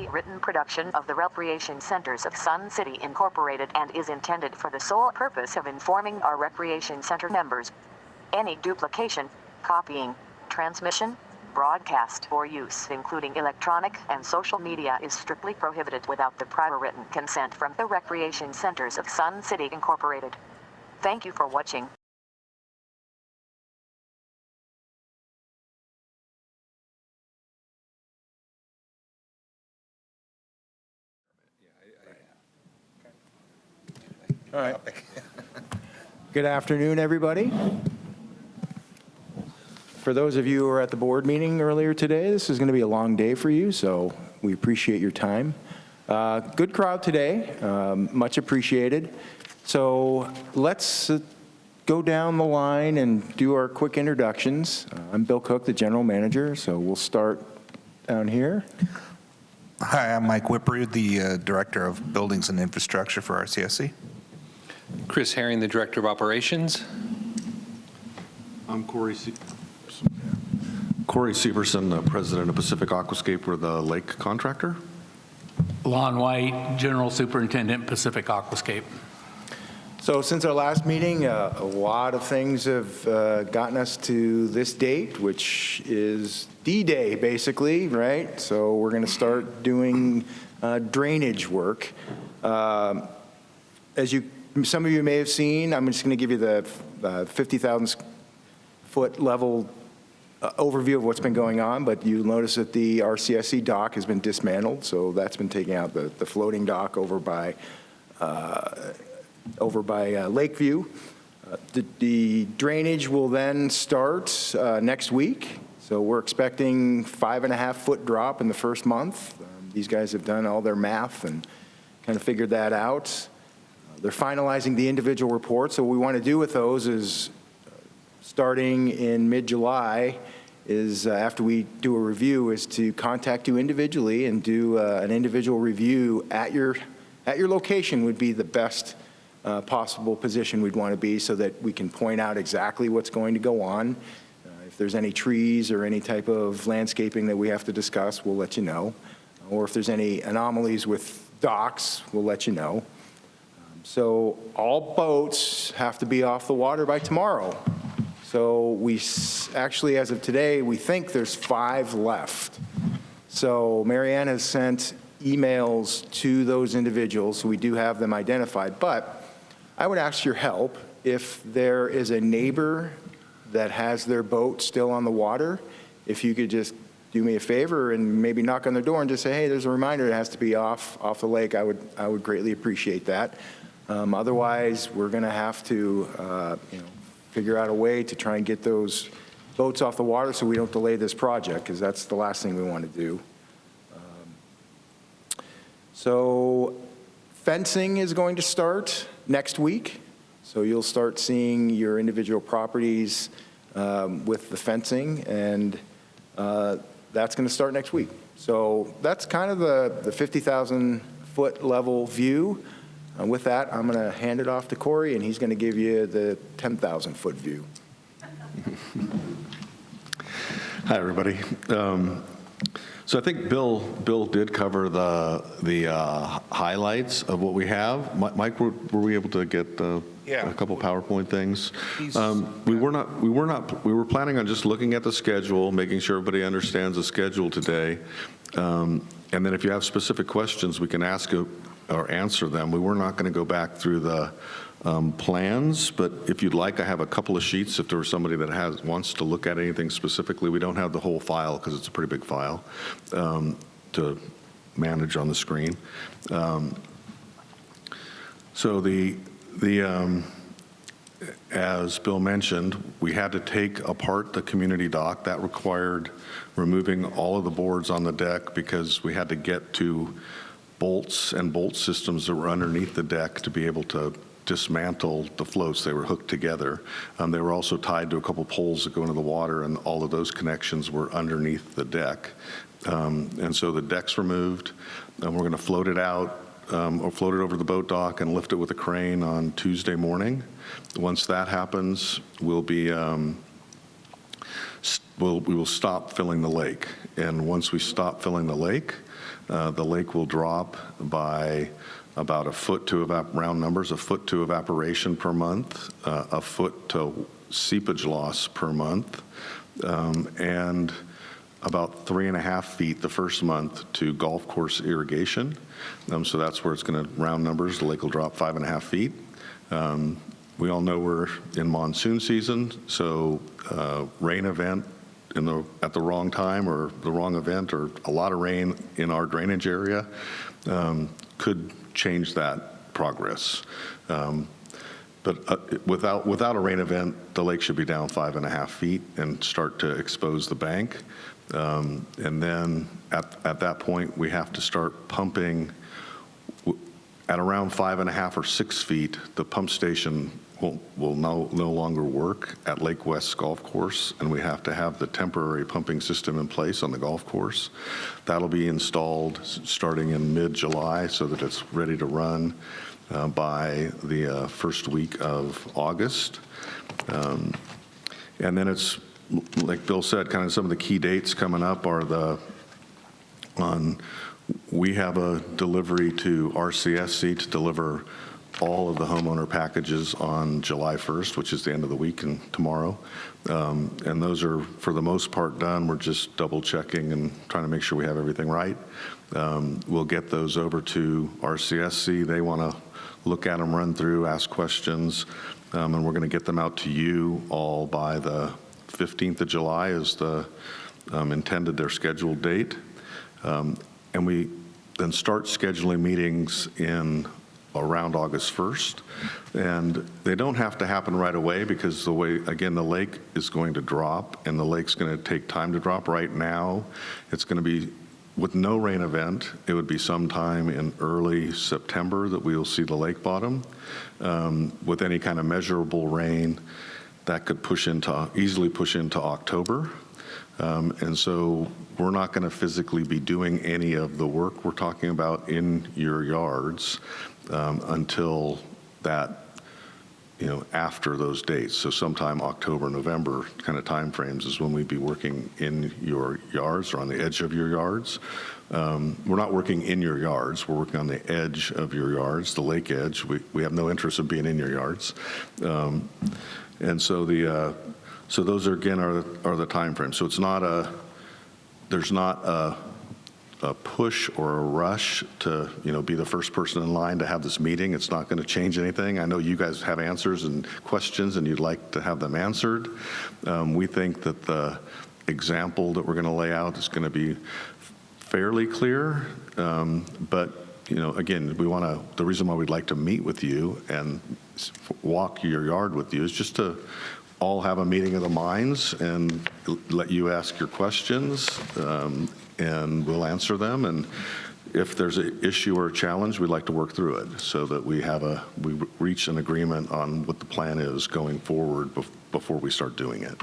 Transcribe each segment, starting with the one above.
a written production of the Recreation Centers of Sun City Incorporated and is intended for the sole purpose of informing our Recreation Center members. Any duplication, copying, transmission, broadcast, or use, including electronic and social media, is strictly prohibited without the prior written consent from the Recreation Centers of Sun City Incorporated. Thank you for watching. All right. Good afternoon, everybody. For those of you who were at the board meeting earlier today, this is going to be a long day for you, so we appreciate your time. Good crowd today, much appreciated. So let's go down the line and do our quick introductions. I'm Bill Cook, the general manager, so we'll start down here. Hi, I'm Mike Whipper, the Director of Buildings and Infrastructure for RCSC. Chris Herring, the Director of Operations. I'm Corey Severson, the President of Pacific Aquascape. We're the lake contractor. Lon White, General Superintendent, Pacific Aquascape. So since our last meeting, a lot of things have gotten us to this date, which is D-Day, basically, right? So we're going to start doing drainage work. Some of you may have seen, I'm just going to give you the 50,000 foot level overview of what's been going on, but you notice that the RCSC dock has been dismantled, so that's been taking out the floating dock over by Lakeview. The drainage will then start next week, so we're expecting 5.5 foot drop in the first month. These guys have done all their math and kind of figured that out. They're finalizing the individual reports. So what we want to do with those is, starting in mid-July, is after we do a review, is to contact you individually and do an individual review at your location. Would be the best possible position we'd want to be, so that we can point out exactly what's going to go on. If there's any trees or any type of landscaping that we have to discuss, we'll let you know. Or if there's any anomalies with docks, we'll let you know. So all boats have to be off the water by tomorrow. So we actually, as of today, we think there's 5 left. So Marianne has sent emails to those individuals, so we do have them identified. But I would ask your help if there is a neighbor that has their boat still on the water, if you could just do me a favor and maybe knock on their door and just say, hey, there's a reminder it has to be off the lake. I would greatly appreciate that. Otherwise, we're going to have to figure out a way to try and get those boats off the water so we don't delay this project, because that's the last thing we want to do. So fencing is going to start next week. So you'll start seeing your individual properties with the fencing, and that's going to start next week. So that's kind of the 50,000 foot level view. With that, I'm going to hand it off to Corey, and he's going to give you the 10,000 foot view. Hi, everybody. So I think Bill did cover the highlights of what we have. Mike, were we able to get a couple PowerPoint things? We were planning on just looking at the schedule, making sure everybody understands the schedule today, and then if you have specific questions, we can ask or answer them. We were not going to go back through the plans, but if you'd like, I have a couple of sheets if there was somebody that wants to look at anything specifically. We don't have the whole file because it's a pretty big file to manage on the screen. So as Bill mentioned, we had to take apart the community dock. That required removing all of the boards on the deck because we had to get to bolts and bolt systems that were underneath the deck to be able to dismantle the floats. They were hooked together. They were also tied to a couple poles that go into the water, and all of those connections were underneath the deck. And so the deck's removed, and we're going to float it out or float it over the boat dock and lift it with a crane on Tuesday morning. Once that happens, we will stop filling the lake. And once we stop filling the lake, the lake will drop by about a foot to round numbers, a foot to evaporation per month, a foot to seepage loss per month, and about 3.5 feet the first month to golf course irrigation. So that's where it's going to round numbers. The lake will drop 5.5 feet. We all know we're in monsoon season, so rain event at the wrong time or the wrong event or a lot of rain in our drainage area could change that progress. But without a rain event, the lake should be down 5.5 feet and start to expose the bank. And then at that point, we have to start pumping. At around 5.5 or 6 feet, the pump station will no longer work at Lake West Golf Course, and we have to have the temporary pumping system in place on the golf course. That'll be installed starting in mid-July so that it's ready to run by the first week of August. And then it's, like Bill said, kind of some of the key dates coming up are we have a delivery to RCSC to deliver all of the homeowner packages on July 1st, which is the end of the week and tomorrow. And those are, for the most part, done. We're just double checking and trying to make sure we have everything right. We'll get those over to RCSC. They want to look at them, run through, ask questions, and we're going to get them out to you all by the 15th of July is the intended, their scheduled date. And we then start scheduling meetings in around August 1st. And they don't have to happen right away because the way, again, the lake is going to drop and the lake's going to take time to drop. Right now, it's going to be, with no rain event, it would be sometime in early September that we'll see the lake bottom. With any kind of measurable rain, that could easily push into October. And so we're not going to physically be doing any of the work we're talking about in your yards until that, after those dates. So sometime October, November kind of timeframes is when we'd be working in your yards or on the edge of your yards. We're not working in your yards. We're working on the edge of your yards, the lake edge. We have no interest in being in your yards. And so so those are, again, are the time frames. So there's not a push or a rush to, be the first person in line to have this meeting. It's not going to change anything. I know you guys have answers and questions and you'd like to have them answered. We think that the example that we're going to lay out is going to be fairly clear. But, again, the reason why we'd like to meet with you and walk your yard with you is just to all have a meeting of the minds and let you ask your questions, and we'll answer them. And if there's an issue or a challenge, we'd like to work through it so that we reach an agreement on what the plan is going forward before we start doing it.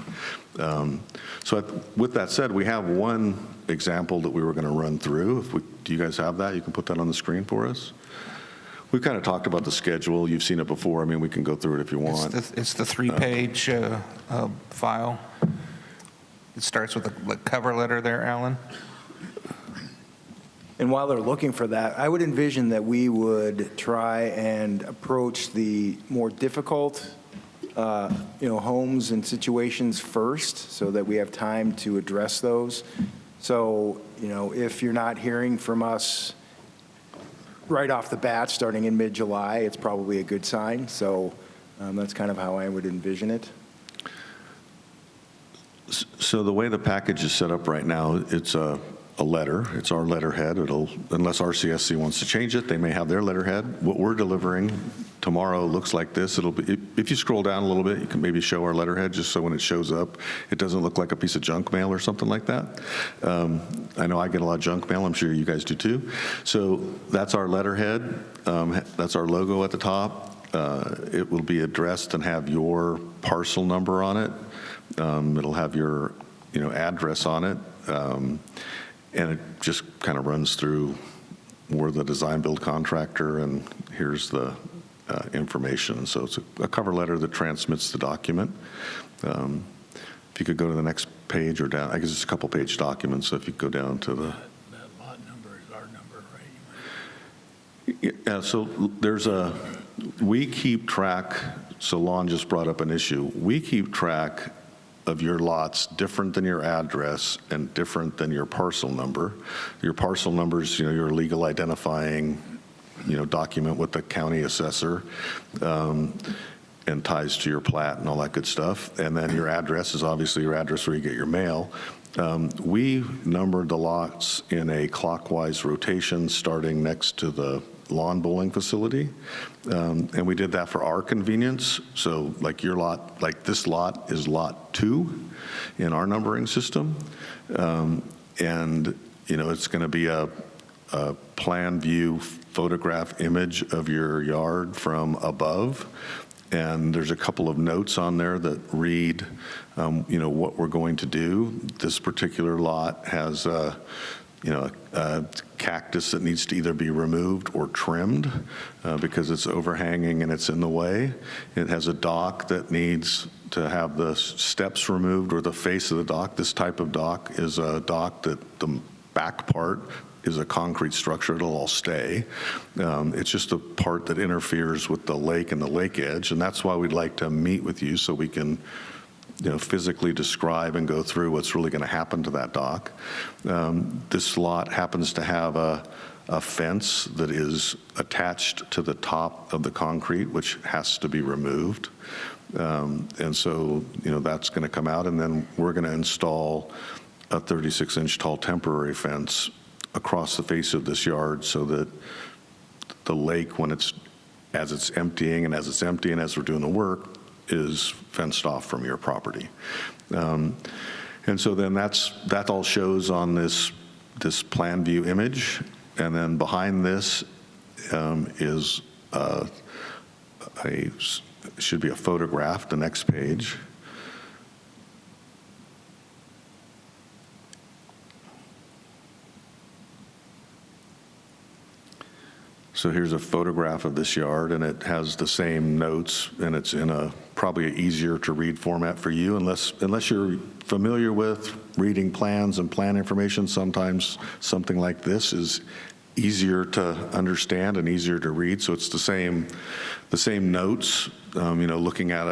So with that said, we have one example that we were going to run through. Do you guys have that? You can put that on the screen for us. We've kind of talked about the schedule. You've seen it before. I mean, we can go through it if you want. It's the 3-page file. It starts with a cover letter there, Alan. And while they're looking for that, I would envision that we would try and approach the more difficult, homes and situations first so that we have time to address those. So, if you're not hearing from us right off the bat, starting in mid-July, it's probably a good sign. So that's kind of how I would envision it. So the way the package is set up right now, it's a letter. It's our letterhead. Unless RCSC wants to change it, they may have their letterhead. What we're delivering tomorrow looks like this. It'll be, if you scroll down a little bit, you can maybe show our letterhead just so when it shows up, it doesn't look like a piece of junk mail or something like that. I know I get a lot of junk mail. I'm sure you guys do too. So that's our letterhead. That's our logo at the top. It will be addressed and have your parcel number on it. It'll have your, address on it. And it just kind of runs through, we're the design build contractor and here's the information. So it's a cover letter that transmits the document. If you could go to the next page or down, I guess it's a couple page document. So if you go down to the. That lot number is our number. Yeah, so we keep track, so Lon just brought up an issue. We keep track of your lots different than your address and different than your parcel number. Your parcel number's, your legal identifying, document with the county assessor, and ties to your plat and all that good stuff. And then your address is obviously your address where you get your mail. We numbered the lots in a clockwise rotation starting next to the lawn bowling facility. And we did that for our convenience. So like your lot, like this lot is lot 2 in our numbering system. And, it's going to be a plan view photograph image of your yard from above. And there's a couple of notes on there that read, what we're going to do. This particular lot has a cactus that needs to either be removed or trimmed because it's overhanging and it's in the way. It has a dock that needs to have the steps removed or the face of the dock. This type of dock is a dock that the back part is a concrete structure. It'll all stay. It's just a part that interferes with the lake and the lake edge, and that's why we'd like to meet with you so we can physically describe and go through what's really going to happen to that dock. This lot happens to have a fence that is attached to the top of the concrete, which has to be removed. And so, that's going to come out, and then we're going to install a 36-inch tall temporary fence across the face of this yard so that the lake, as it's emptying and as we're doing the work, is fenced off from your property. And so then that all shows on this plan view image. And then behind this is should be a photograph, the next page. So here's a photograph of this yard, and it has the same notes, and it's in a probably an easier to read format for you, unless you're familiar with reading plans and plan information. Sometimes something like this is easier to understand and easier to read. So it's the same notes. Looking at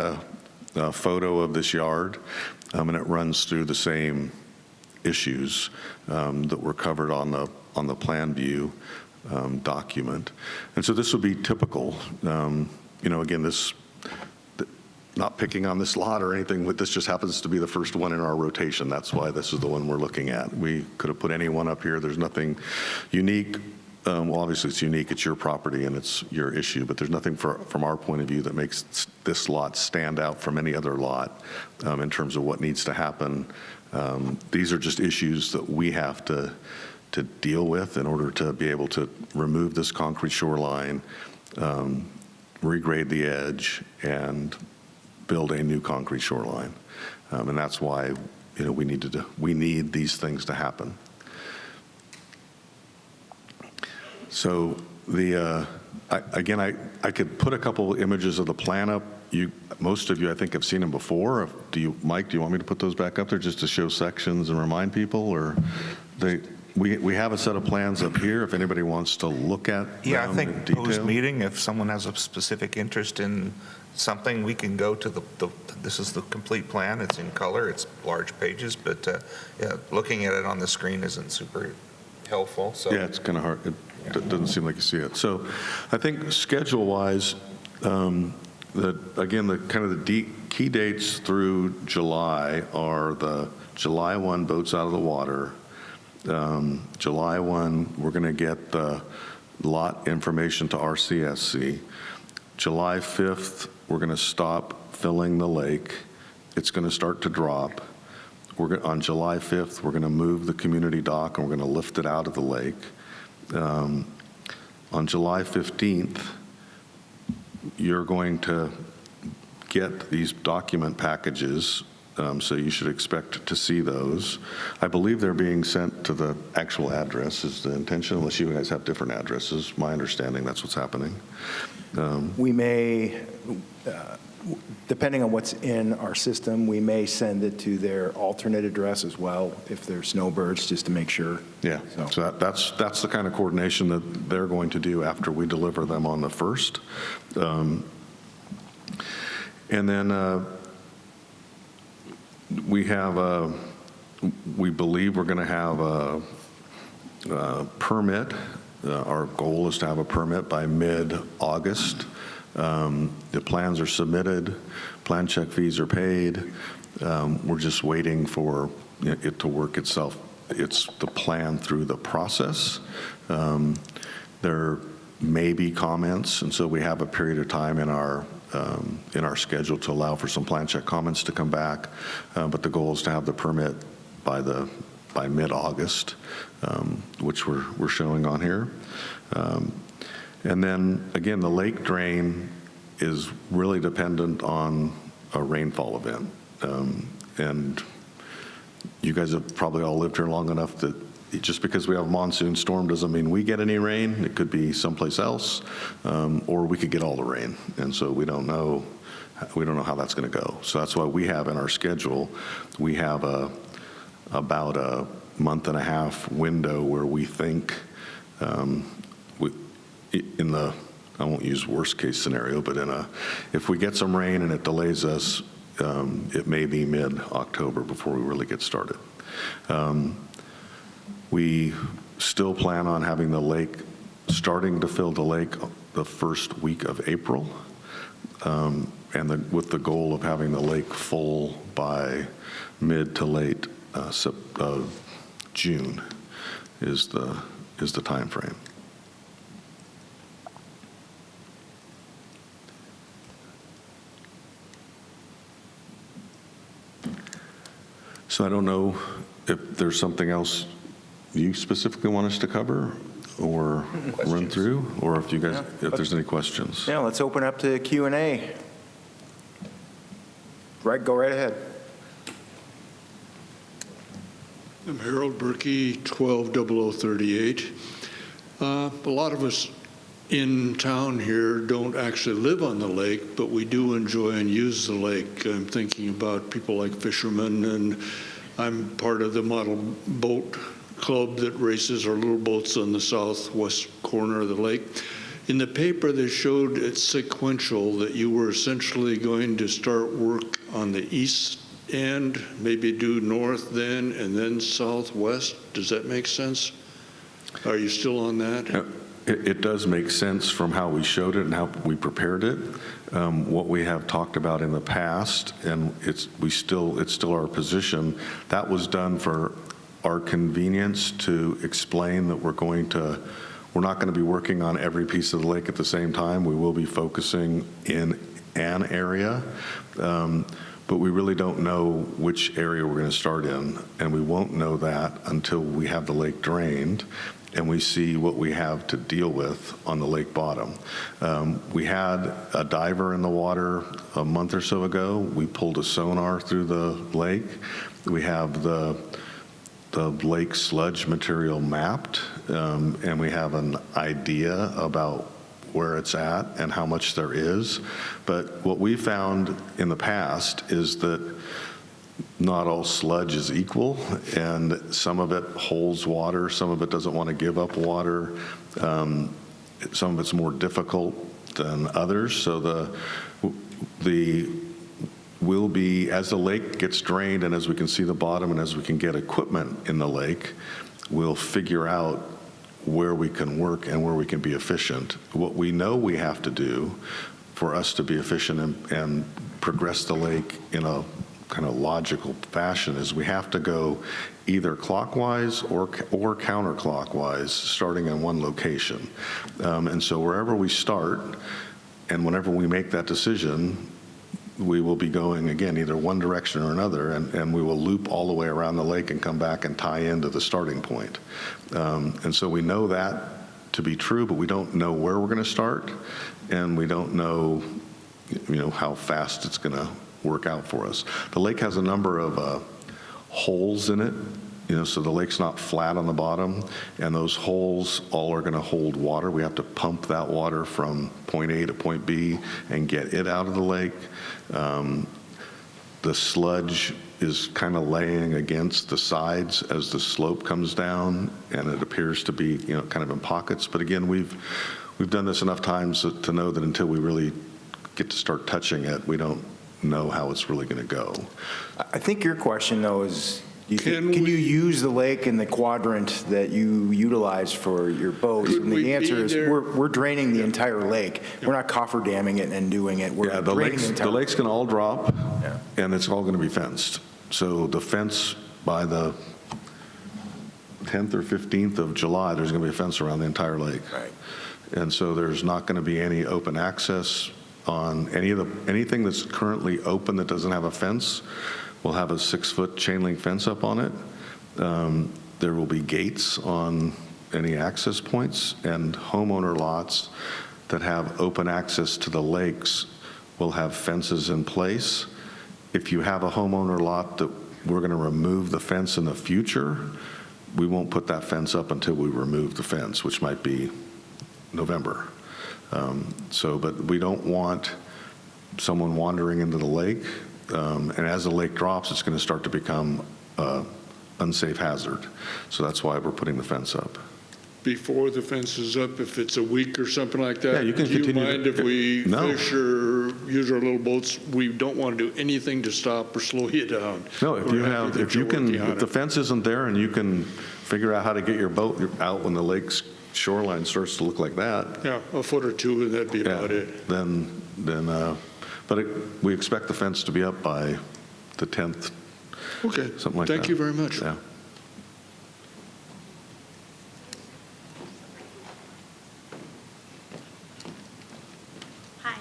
a photo of this yard, and it runs through the same issues that were covered on the plan view document. And so this would be typical. Again, this, not picking on this lot or anything, but this just happens to be the first one in our rotation. That's why this is the one we're looking at. We could have put any one up here. There's nothing unique. Well, obviously it's unique. It's your property and it's your issue, but there's nothing from our point of view that makes this lot stand out from any other lot in terms of what needs to happen. These are just issues that we have to deal with in order to be able to remove this concrete shoreline, regrade the edge, and build a new concrete shoreline. And that's why we need these things to happen. So I could put a couple images of the plan up. Most of you, I think, have seen them before. Mike, do you want me to put those back up there just to show sections and remind people, or we have a set of plans up here if anybody wants to look at Yeah, I them think in detail. post-meeting, if someone has a specific interest in something, we can go to this is the complete plan. It's in color. It's large pages, but looking at it on the screen isn't super helpful. So Yeah, it's kind of hard. It doesn't seem like you see it. So I think schedule-wise, the key dates through July are the July 1 boats out of the water. July 1, we're going to get the lot information to RCSC. July 5th, we're going to stop filling the lake. It's going to start to drop. On July 5th, we're going to move the community dock and we're going to lift it out of the lake. On July 15th, you're going to get these document packages, so you should expect to see those. I believe they're being sent to the actual address is the intention, unless you guys have different addresses. My understanding, that's what's happening. We may, depending on what's in our system, we may send it to their alternate address as well, if they're snowbirds, just to make sure. Yeah, so that's the kind of coordination that they're going to do after we deliver them on the 1st. And then we believe we're going to have a permit. Our goal is to have a permit by mid-August. The plans are submitted, plan check fees are paid. We're just waiting for it to work itself. It's the plan through the process. There may be comments, and so we have a period of time in our schedule to allow for some plan check comments to come back. But the goal is to have the permit by mid-August, which we're showing on here. And then, again, the lake drain is really dependent on a rainfall event. And you guys have probably all lived here long enough that just because we have a monsoon storm doesn't mean we get any rain. It could be someplace else, or we could get all the rain. And so we don't know how that's going to go. So that's why we have in our schedule, we have about a month and a half window where we think I won't use worst case scenario, but if we get some rain and it delays us, it may be mid-October before we really get started. We still plan on having the lake, starting to fill the lake the first week of April, and with the goal of having the lake full by mid to late June is the time frame. So I don't know if there's something else you specifically want us to cover or run through, or if you guys, if there's any questions. Yeah, let's open up to Q&A. Right, go right ahead. I'm Harold Berkey, 120038. A lot of us in town here don't actually live on the lake, but we do enjoy and use the lake. I'm thinking about people like fishermen, and I'm part of the model boat club that races our little boats on the southwest corner of the lake. In the paper, they showed it's sequential, that you were essentially going to start work on the east end, maybe do north then, and then southwest. Does that make sense? Are you still on that? It does make sense from how we showed it and how we prepared it. What we have talked about in the past, and it's still our position, that was done for our convenience to explain that we're not going to be working on every piece of the lake at the same time. We will be focusing in an area, but we really don't know which area we're going to start in, and we won't know that until we have the lake drained and we see what we have to deal with on the lake bottom. We had a diver in the water a month or so ago. We pulled a sonar through the lake. We have the lake sludge material mapped, and we have an idea about where it's at and how much there is. But what we found in the past is that not all sludge is equal, and some of it holds water, some of it doesn't want to give up water, some of it's more difficult than others. So will be, as the lake gets drained and as we can see the bottom and as we can get equipment in the lake, we'll figure out where we can work and where we can be efficient. What we know we have to do for us to be efficient and progress the lake in a kind of logical fashion is we have to go either clockwise or counterclockwise, starting in one location. And so wherever we start, and whenever we make that decision, we will be going, again, either one direction or another, and we will loop all the way around the lake and come back and tie into the starting point. And so we know that to be true, but we don't know where we're going to start, and we don't know, how fast it's going to work out for us. The lake has a number of holes in it so the lake's not flat on the bottom, and those holes all are going to hold water. We have to pump that water from point A to point B and get it out of the lake. The sludge is kind of laying against the sides as the slope comes down, and it appears to be, kind of in pockets. But again, we've done this enough times to know that until we really get to start touching it, we don't know how it's really going to go. I think your question, though, is Can you we- use the lake in the quadrant that you utilize for your boats? Could And we the answer be is there? we're draining the entire lake. We're not cofferdamming it and doing it. We're Yeah, the draining lake's going to all drop, Yeah. and it's all going to be fenced. So the fence, by the 10th or 15th of July, there's going to be a fence around the entire lake. Right. And so there's not going to be any open access on anything that's currently open that doesn't have a fence. We'll have a 6-foot chain link fence up on it. There will be gates on any access points, and homeowner lots that have open access to the lakes will have fences in place. If you have a homeowner lot that we're going to remove the fence in the future, we won't put that fence up until we remove the fence, which might be November. But we don't want someone wandering into the lake. And as the lake drops, it's going to start to become an unsafe hazard. So that's why we're putting the fence up. Before the fence is up, if it's a week or something like that? Yeah, you can continue. Do you mind if we No. fish or use our little boats? We don't want to do anything to stop or slow you down. No, if the If fence isn't there and you can figure out how to get your boat out when the lake's shoreline starts to look like that, Yeah, a foot or two, and that'd be yeah, about it. but we expect the fence to be up by the 10th, Okay. something like that. Thank you very much. Yeah. Hi,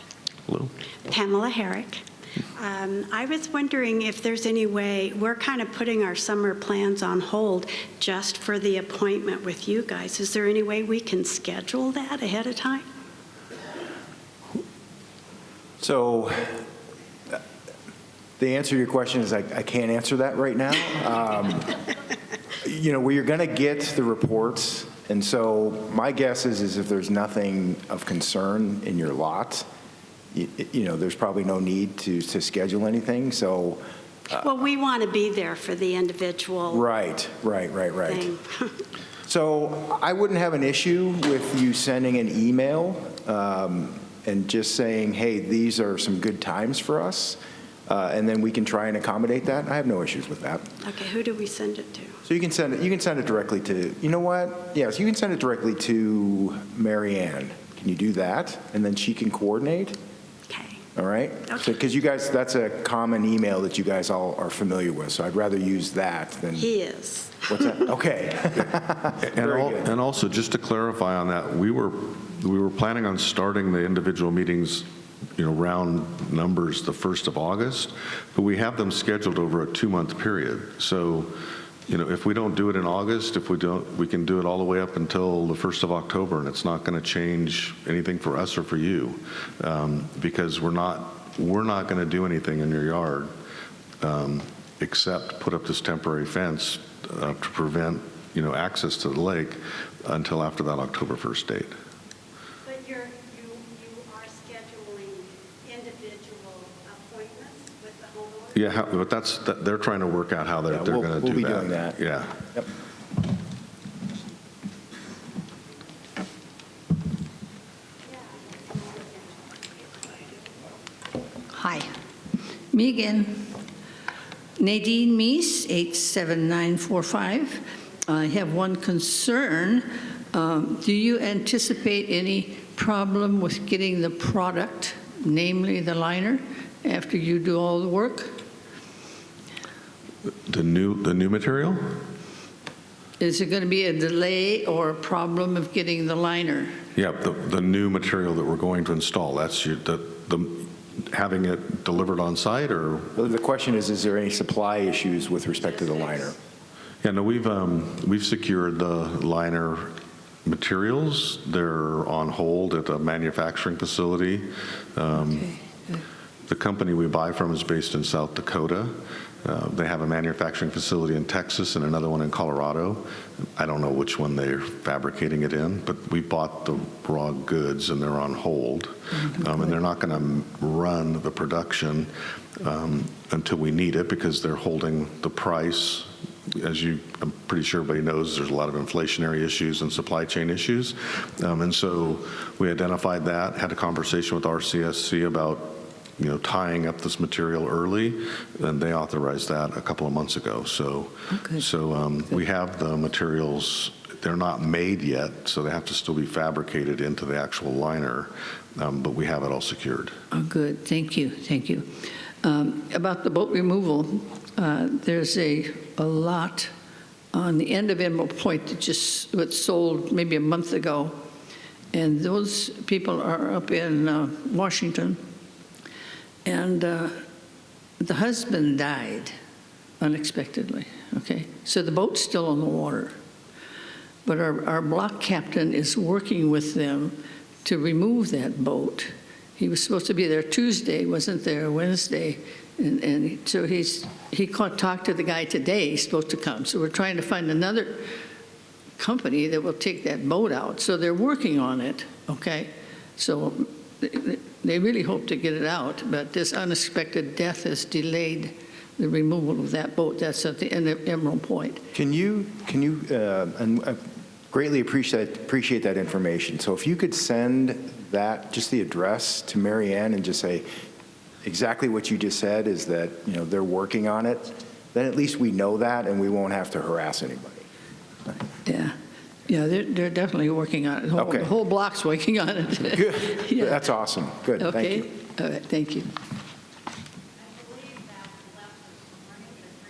Hello? Pamela Herrick. I was wondering if there's any way, we're kind of putting our summer plans on hold just for the appointment with you guys. Is there any way we can schedule that ahead of time? So the answer to your question is I can't answer that right now. We're going to get the reports, and so my guess is if there's nothing of concern in your lot, there's probably no need to schedule anything. So Well, we want to be there for the individual right. thing. So I wouldn't have an issue with you sending an email and just saying, hey, these are some good times for us, and then we can try and accommodate that. I have no issues with that. Okay, who do we send it to? So you can send it directly to, you know what? Yes, you can send it directly to Mary Ann. Can you do that? And then she can coordinate, Okay. all right? Okay. So, because you guys, that's a common email that you guys all are familiar with, so I'd rather use that than. He is. What's that? Okay. Very good. And also, just to clarify on that, we were planning on starting the individual meetings, round numbers the 1st of August, but we have them scheduled over a 2-month period. So, if we don't do it in August, we can do it all the way up until the 1st of October, and it's not going to change anything for us or for you, because we're not going to do anything in your yard except put up this temporary fence to prevent, access to the lake until after that October 1st date. But you are scheduling individual appointments with the homeowner? Yeah, but they're trying to work out how they're Yeah, going to do that. we'll be doing that. Yeah. Yep. Hi. Megan. Nadine Meese, 87945. I have one concern. Do you anticipate any problem with getting the product, namely the liner, after you do all the work? The new material? Is it going to be a delay or a problem of getting the liner? Yeah, the new material that we're going to install. That's having it delivered on site, or? Well, the question is there any supply issues with respect to the liner? Yeah, no, we've secured the liner materials. They're on hold at a manufacturing facility. Okay. The company we buy from is based in South Dakota. They have a manufacturing facility in Texas and another one in Colorado. I don't know which one they're fabricating it in, but we bought the raw goods and they're on hold. And they're not going to run the production until we need it because they're holding the price. I'm pretty sure everybody knows, there's a lot of inflationary issues and supply chain issues. And so we identified that, had a conversation with RCSC about tying up this material early, and they authorized that a couple of months ago. So we have the materials. They're not made yet, so they have to still be fabricated into the actual liner, but we have it all secured. Oh, good. Thank you. Thank you. About the boat removal, there's a lot on the end of Emerald Point that just was sold maybe a month ago, and those people are up in Washington. And the husband died unexpectedly, okay? So the boat's still on the water. But our block captain is working with them to remove that boat. He was supposed to be there Tuesday, wasn't there Wednesday. And so he talked to the guy today, he's supposed to come. So we're trying to find another company that will take that boat out. So they're working on it, okay? So they really hope to get it out, but this unexpected death has delayed the removal of that boat. That's at the end of Emerald Point. Can you and I greatly appreciate that information. So if you could send that, just the address to Mary Ann and just say exactly what you just said is that, they're working on it, then at least we know that and we won't have to harass anybody. Yeah. Yeah, they're definitely working on it. Okay. The whole block's working on it. Good. Yeah. That's awesome. Good. Okay. Thank you. All right. Thank you.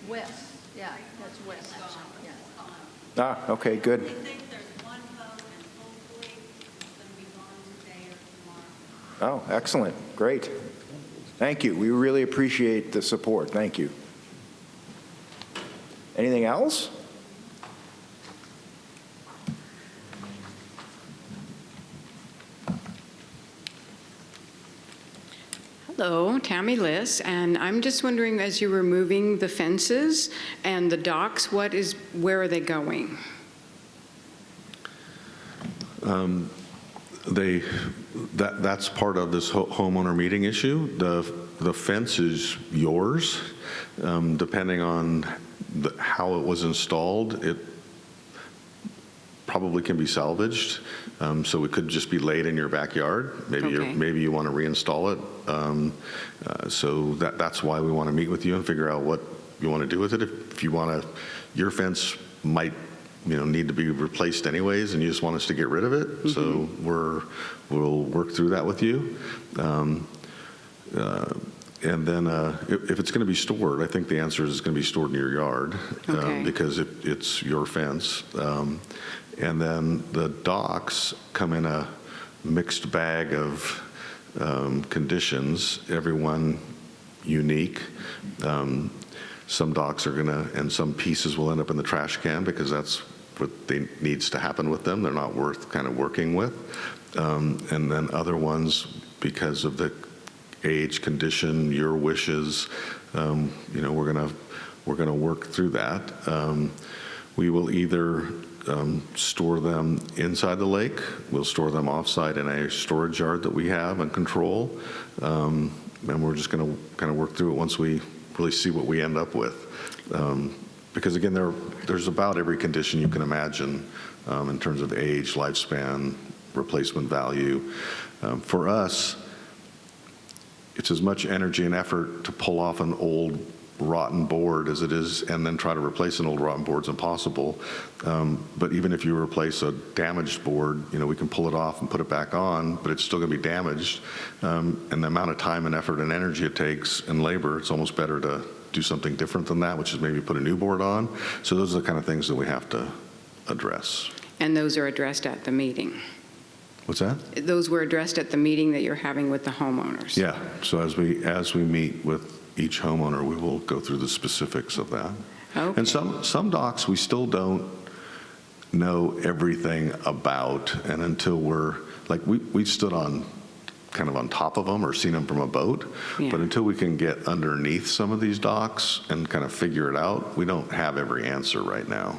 West. Yeah, that's west. Ah, okay, good. I think there's one boat and hopefully it's going to be gone today or tomorrow. Oh, excellent. Great. Thank you. We really appreciate the support. Thank you. Anything else? Hello, Tammy Liss, and I'm just wondering, as you're removing the fences and the docks, where are they going? That's part of this homeowner meeting issue. The fence is yours. Depending on how it was installed, it probably can be salvaged. So it could just be laid in your backyard. Maybe you want to reinstall it. So that's why we want to meet with you and figure out what you want to do with it. If you want to, your fence might need to be replaced anyways, and you just want us to get rid of it. Mm-hmm. So we'll work through that with you. And then if it's going to be stored, I think the answer is it's going to be stored in your yard because it's your fence. And then the docks come in a mixed bag of conditions, everyone unique. Some docks are and some pieces will end up in the trash can because that's what needs to happen with them. They're not worth kind of working with. And then other ones, because of the age, condition, your wishes, we're gonna work through that. We will either store them inside the lake. We'll store them offsite in a storage yard that we have and control. And we're just going to kind of work through it once we really see what we end up with. Because again, there's about every condition you can imagine in terms of age, lifespan, replacement value. For us, it's as much energy and effort to pull off an old rotten board as it is, and then try to replace an old rotten board is impossible. But even if you replace a damaged board, we can pull it off and put it back on, but it's still going to be damaged. And the amount of time and effort and energy it takes and labor, it's almost better to do something different than that, which is maybe put a new board on. So those are the kind of things that we have to address. And those are addressed at the meeting? What's that? Those were addressed at the meeting that you're having with the homeowners? Yeah. So as we meet with each homeowner, we will go through the specifics of that. Okay. And some docks we still don't know everything about, and until we're like we stood on kind of on top of them or seen them from a boat. Yeah. But until we can get underneath some of these docks and kind of figure it out, we don't have every answer right now.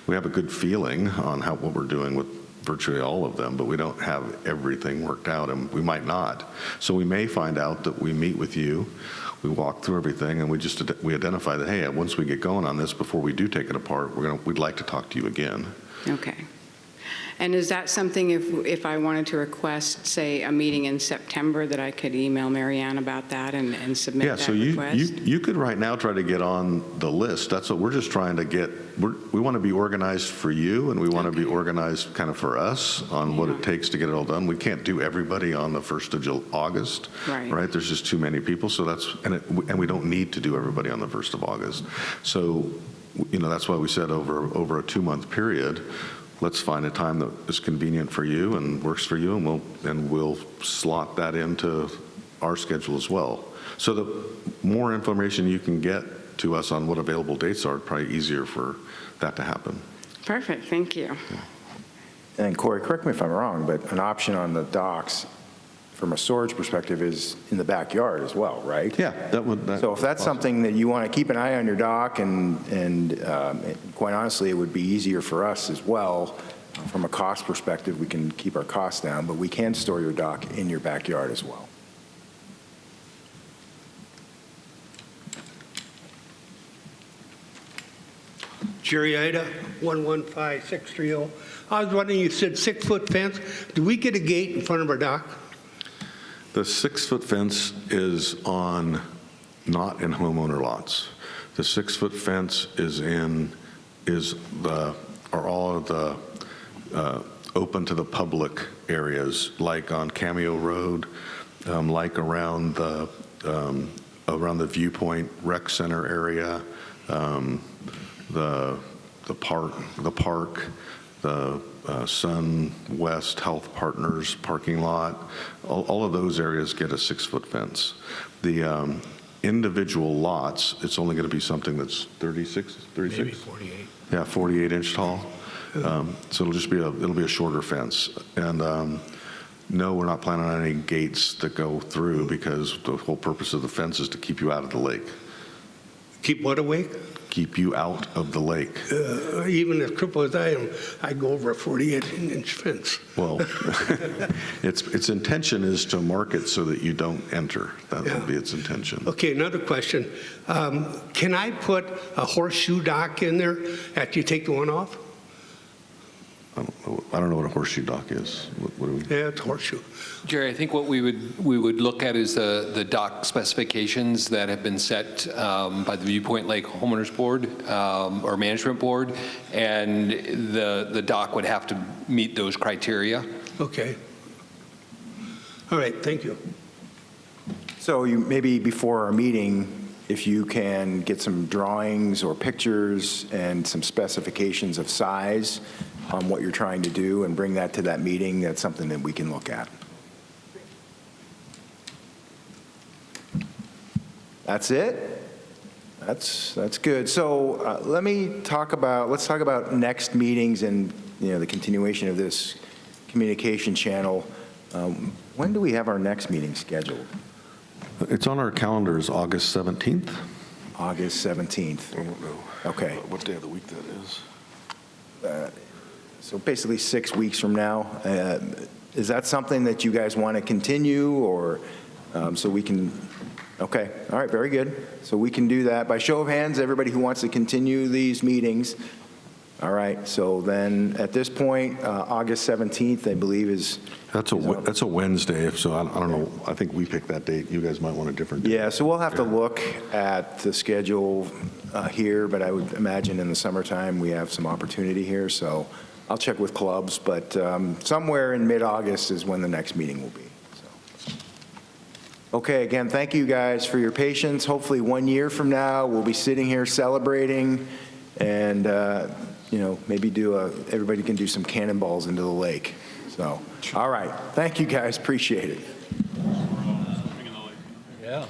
We have a good feeling on what we're doing with virtually all of them, but we don't have everything worked out, and we might not. So we may find out that we meet with you, we walk through everything, and we identify that, hey, once we get going on this, before we do take it apart, we'd like to talk to you again. Okay. And is that something, if I wanted to request, say, a meeting in September, that I could email Marianne about that and submit Yeah, that so request? you could right now try to get on the list. That's what we're just trying to get. We want to be organized for you, and we want to be organized kind of for us on what it takes to get it all done. We can't do everybody on the 1st of August, right? There's just too many people, so and we don't need to do everybody on the 1st of August. So, that's why we said over a 2-month period, let's find a time that is convenient for you and works for you, and we'll slot that into our schedule as well. So the more information you can get to us on what available dates are, probably easier for that to happen. Perfect, thank you. And Corey, correct me if I'm wrong, but an option on the docks from a storage perspective is in the backyard as well, right? Yeah, so if that's something that you want to keep an eye on your dock, and quite honestly, it would be easier for us as well. From a cost perspective, we can keep our costs down, but we can store your dock in your backyard as well. Jerry Ida, 115630. I was wondering, you said 6-foot fence. Do we get a gate in front of our dock? The 6-foot fence is not in homeowner lots. The 6-foot fence are all of the open to the public areas, like on Cameo Road, like around the Viewpoint Rec Center area, the park, the Sun West Health Partners parking lot. All of those areas get a 6-foot fence. The individual lots, it's only going to be something that's 36? Maybe 48. Yeah, 48 inch tall. So it'll be a shorter fence. And no, we're not planning on any gates that go through, because the whole purpose of the fence is to keep you out of the lake. Keep what away? Keep you out of the lake. Even as crippled as I am, I go over a 48-inch fence. Well, its intention is to mark it so that you don't enter. That would be its intention. Okay, another question. Can I put a horseshoe dock in there after you take the one off? I don't know what a horseshoe dock is. What do we? Yeah, it's horseshoe. Jerry, I think what we would look at is the dock specifications that have been set by the Viewpoint Lake Homeowners Board or Management Board, and the dock would have to meet those criteria. Okay. All right, thank you. So maybe before our meeting, if you can get some drawings or pictures and some specifications of size on what you're trying to do and bring that to that meeting, that's something that we can look at. That's it? That's good. So let's talk about next meetings and the continuation of this communication channel. When do we have our next meeting scheduled? It's on our calendars, August 17th. August 17th. I don't know. Okay. What day of the week that is. So basically 6 weeks from now. Is that something that you guys want to continue, or so we can? Okay. All right. Very good. So we can do that. By show of hands, everybody who wants to continue these meetings. All right. So then at this point, August 17th, I believe, is. That's a Wednesday. So I don't know. I think we picked that date. You guys might want a different date. Yeah. So we'll have to look at the schedule here, but I would imagine in the summertime we have some opportunity here. So I'll check with clubs, but somewhere in mid-August is when the next meeting will be. So. Okay, again, thank you guys for your patience. Hopefully 1 year from now, we'll be sitting here celebrating, and maybe everybody can do some cannonballs into the lake. So, all right. Thank you guys. Appreciate it. Yeah.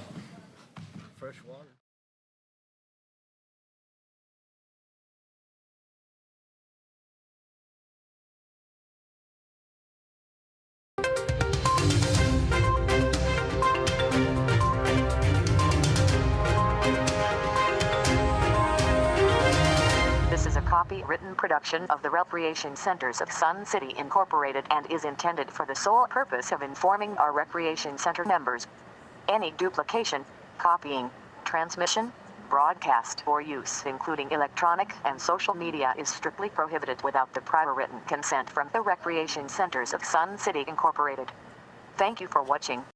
copywritten production of the Recreation Centers of Sun City Incorporated and is intended for the sole purpose of informing our Recreation Center members. Any duplication, copying, transmission, broadcast, or use, including electronic and social media, is strictly prohibited without the prior written consent from the Recreation Centers of Sun City Incorporated. Thank you for watching.